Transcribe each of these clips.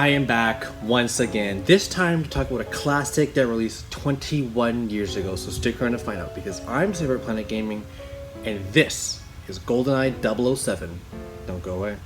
I am back once again, this time to talk about a classic that released 21 years ago, so stick around to find out, because I'm Saber Planet Gaming, and this is Goldeneye 007. Don't go away.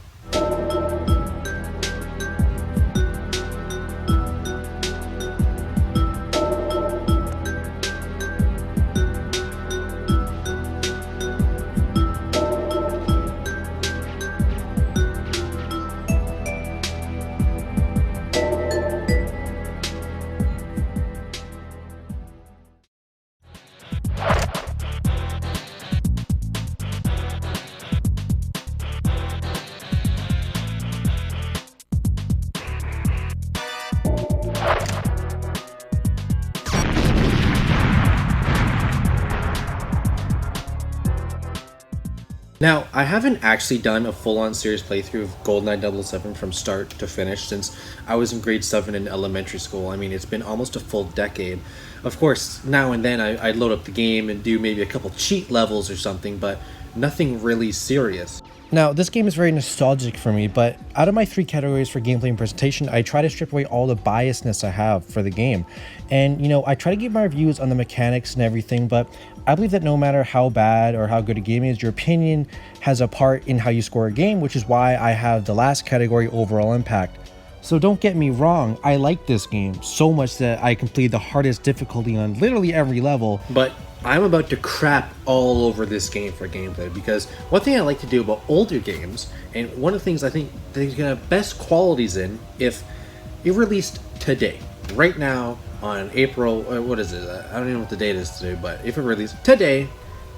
Now, I haven't actually done a full-on serious playthrough of GoldenEye 007 from start to finish since I was in grade 7 in elementary school. I mean, it's been almost a full decade. Of course, now and then I'd load up the game and do maybe a couple cheat levels or something, but nothing really serious. Now, this game is very nostalgic for me, but out of my 3 categories for gameplay and presentation, I try to strip away all the biasness I have for the game. And, I try to give my reviews on the mechanics and everything, but I believe that no matter how bad or how good a game is, your opinion has a part in how you score a game, which is why I have the last category, overall impact. So don't get me wrong, I like this game so much that I completed the hardest difficulty on literally every level, but I'm about to crap all over this game for gameplay, because one thing I like to do about older games, and one of the things I think they're gonna have best qualities in, if it released today, right now on April, what is it? I don't even know what the date is today, but if it released today,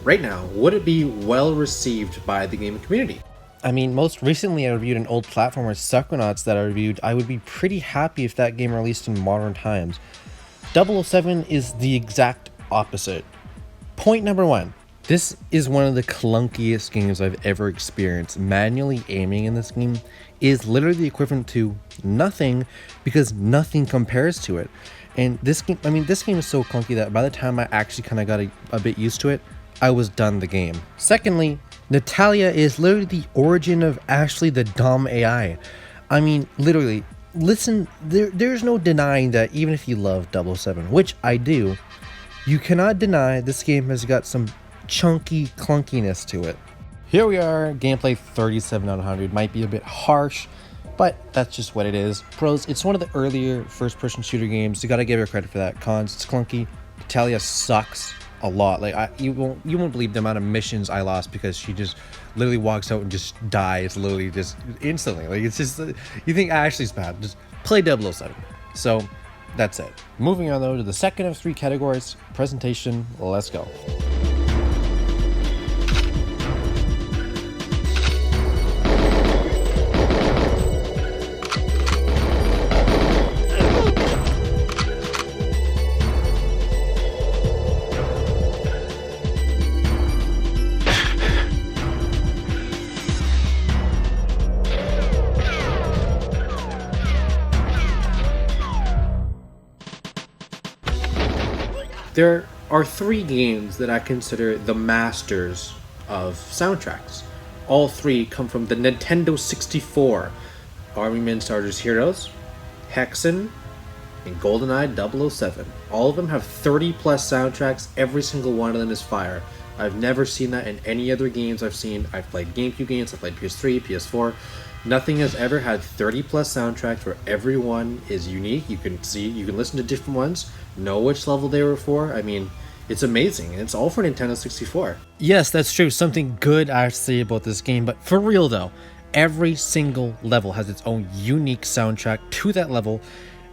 right now, would it be well received by the gaming community? I mean, most recently I reviewed an old platformer, Psychonauts, that I reviewed. I would be pretty happy if that game released in modern times. 007 is the exact opposite. Point number 1. This is one of the clunkiest games I've ever experienced. Manually aiming in this game is literally the equivalent to nothing, because nothing compares to it. And this game, this game is so clunky that by the time I actually kind of got a bit used to it, I was done the game. Secondly, Natalia is literally the origin of actually the dumb AI. I mean, literally, listen, there's no denying that even if you love 007, which I do, you cannot deny this game has got some chunky clunkiness to it. Here we are, gameplay 37 out of 100. Might be a bit harsh, but that's just what it is. Pros, it's one of the earlier first-person shooter games. You gotta give her credit for that. Cons, it's clunky. Natalia sucks a lot. Like, you won't believe the amount of missions I lost because she just literally walks out and just dies, literally just instantly. Like, it's just, you think Ashley's bad, just play 007. So that's it. Moving on though to the second of 3 categories, presentation. Let's go. There are 3 games that I consider the masters of soundtracks. All 3 come from the Nintendo 64. Army Men Starters Heroes, Hexen, and GoldenEye 007. All of them have 30 plus soundtracks. Every single one of them is fire. I've never seen that in any other games I've seen. I've played GameCube games, I've played PS3, PS4. Nothing has ever had 30 plus soundtracks where everyone is unique. You can listen to different ones, know which level they were for. I mean, it's amazing, and it's all for Nintendo 64. Yes, that's true. Something good I have to say about this game, but for real though, every single level has its own unique soundtrack to that level,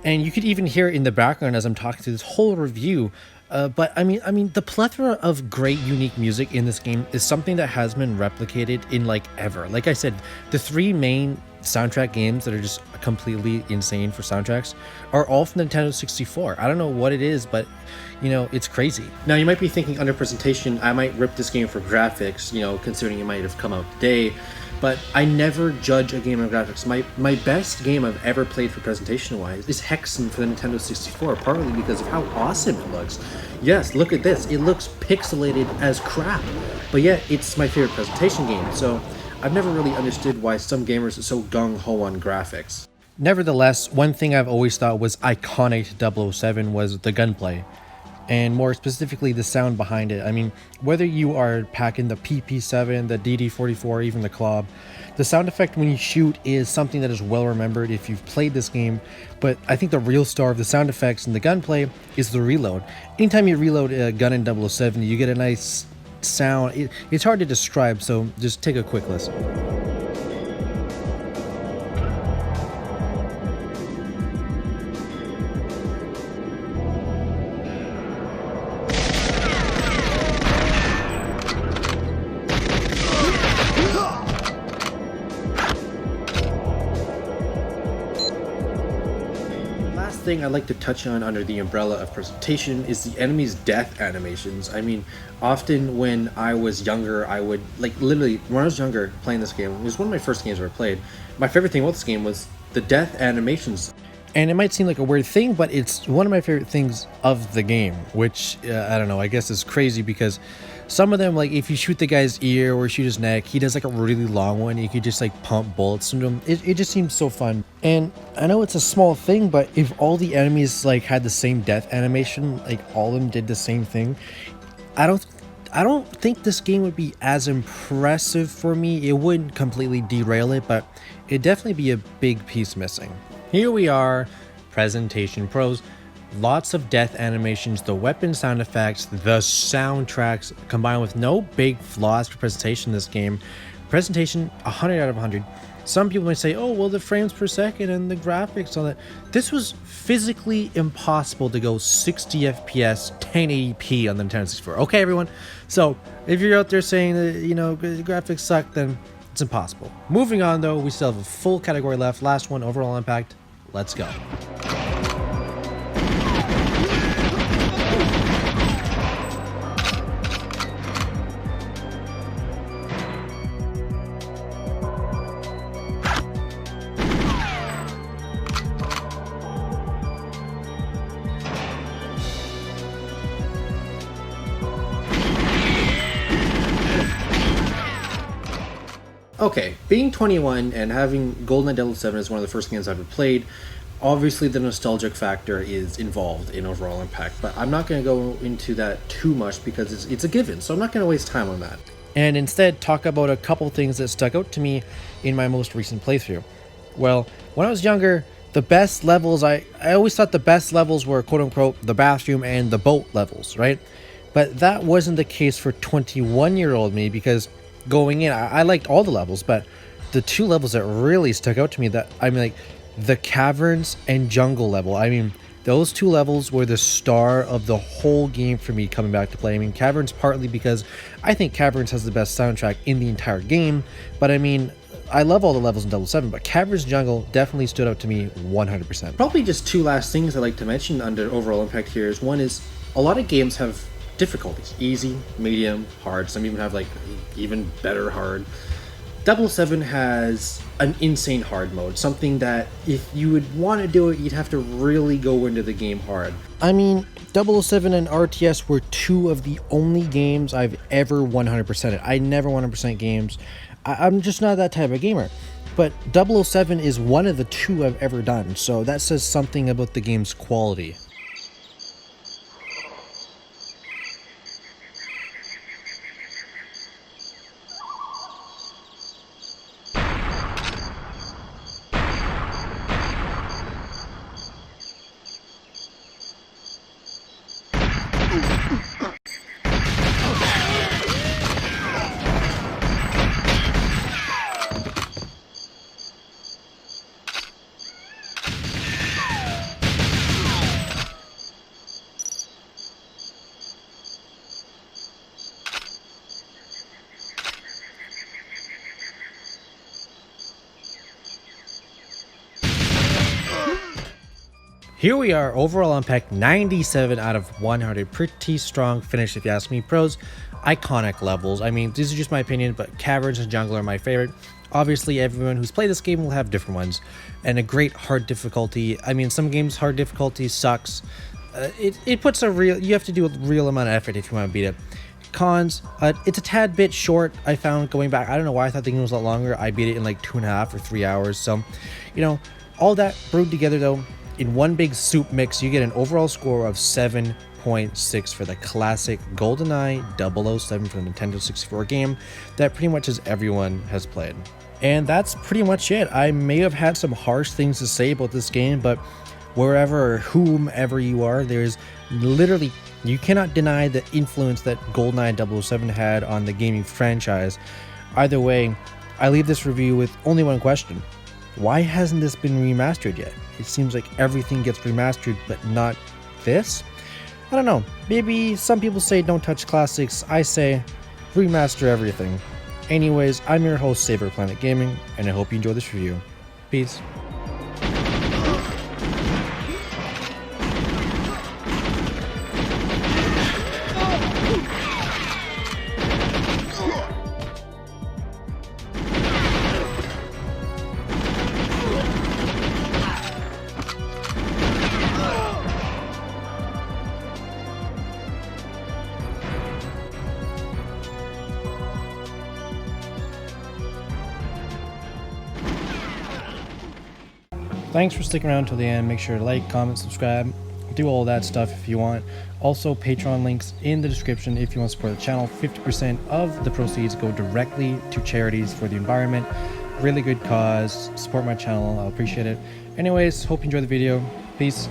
and you could even hear it in the background as I'm talking through this whole review. But I mean, the plethora of great, unique music in this game is something that has been replicated in like ever. Like I said, the 3 main soundtrack games that are just completely insane for soundtracks are all from Nintendo 64. I don't know what it is, but it's crazy. Now you might be thinking under presentation, I might rip this game for graphics, considering it might have come out today. But I never judge a game on graphics. My best game I've ever played for presentation-wise is Hexen for the Nintendo 64, partly because of how awesome it looks. Yes, look at this. It looks pixelated as crap, but yet it's my favorite presentation game. So I've never really understood why some gamers are so gung-ho on graphics. Nevertheless, one thing I've always thought was iconic to 007 was the gunplay, and more specifically the sound behind it. I mean, whether you are packing the PP7, the DD44, even the Club, the sound effect when you shoot is something that is well remembered if you've played this game. But I think the real star of the sound effects and the gunplay is the reload. Anytime you reload a gun in 007, you get a nice sound. It's hard to describe, so just take a quick listen. Thing I'd like to touch on under the umbrella of presentation is the enemy's death animations. I mean, often when I was younger, I would, like, literally, when I was younger playing this game, it was one of my first games I ever played. My favorite thing about this game was the death animations. And it might seem like a weird thing, but it's one of my favorite things of the game, which, I don't know, I guess is crazy because some of them, like if you shoot the guy's ear or shoot his neck, he does like a really long one. You could just like pump bullets into him. It just seems so fun. And I know it's a small thing, but if all the enemies like had the same death animation, like all of them did the same thing, I don't think this game would be as impressive for me. It wouldn't completely derail it, but it'd definitely be a big piece missing. Here we are, presentation pros. Lots of death animations, the weapon sound effects, the soundtracks, combined with no big flaws for presentation in this game. Presentation, 100 out of 100. Some people might say, oh, well, the frames per second and the graphics on that. This was physically impossible to go 60 FPS, 1080p on the Nintendo 64. Okay, everyone? So, if you're out there saying that, you know, the graphics suck, then it's impossible. Moving on, though, we still have a full category left. Last one, overall impact. Let's go. Okay, being 21 and having GoldenEye 007 as one of the first games I've ever played, obviously the nostalgic factor is involved in overall impact, but I'm not going to go into that too much because it's a given, so I'm not going to waste time on that. And instead talk about a couple things that stuck out to me in my most recent playthrough. Well, when I was younger, the best levels, I always thought the best levels were quote-unquote the bathroom and the boat levels, right? But that wasn't the case for 21-year-old me because going in, I liked all the levels, but the two levels that really stuck out to me, that I mean, like the caverns and jungle level, I mean, those two levels were the star of the whole game for me coming back to play. I mean, caverns partly because I think caverns has the best soundtrack in the entire game, but I mean, I love all the levels in 007, but Caverns Jungle definitely stood out to me 100%. Probably just two last things I'd like to mention under overall impact here is one is a lot of games have difficulties: easy, medium, hard. Some even have like even better hard. 007 has an insane hard mode, something that if you would want to do it, you'd have to really go into the game hard. I mean, 007 and RTS were two of the only games I've ever 100%ed. I never 100% games. I'm just not that type of gamer. But 007 is one of the two I've ever done, so that says something about the game's quality. Here we are, overall impact 97 out of 100. Pretty strong finish if you ask me. Pros, iconic levels. I mean, these are just my opinion, but Caverns and Jungle are my favorite. Obviously, everyone who's played this game will have different ones. And a great hard difficulty. I mean, some games hard difficulty sucks. It puts a real, you have to do a real amount of effort if you want to beat it. Cons, it's a tad bit short. I found going back, I don't know why I thought the game was a lot longer. I beat it in like 2.5 or 3 hours. So, you know, All that brewed together though, in one big soup mix, you get an overall score of 7.6 for the classic Goldeneye 007 for the Nintendo 64 game that pretty much everyone has played. And that's pretty much it. I may have had some harsh things to say about this game, but wherever or whomever you are, there's literally, you cannot deny the influence that Goldeneye 007 had on the gaming franchise. Either way, I leave this review with only one question. Why hasn't this been remastered yet? It seems like everything gets remastered, but not this? I don't know. Maybe some people say don't touch classics. I say remaster everything. Anyways, I'm your host, Saber Planet Gaming, and I hope you enjoy this review. Peace. Thanks for sticking around till the end. Make sure to like, comment, subscribe, do all that stuff if you want. Also, Patreon links in the description if you want to support the channel. 50% of the proceeds go directly to charities for the environment. Really good cause. Support my channel. I'll appreciate it. Anyways, hope you enjoy the video. Peace.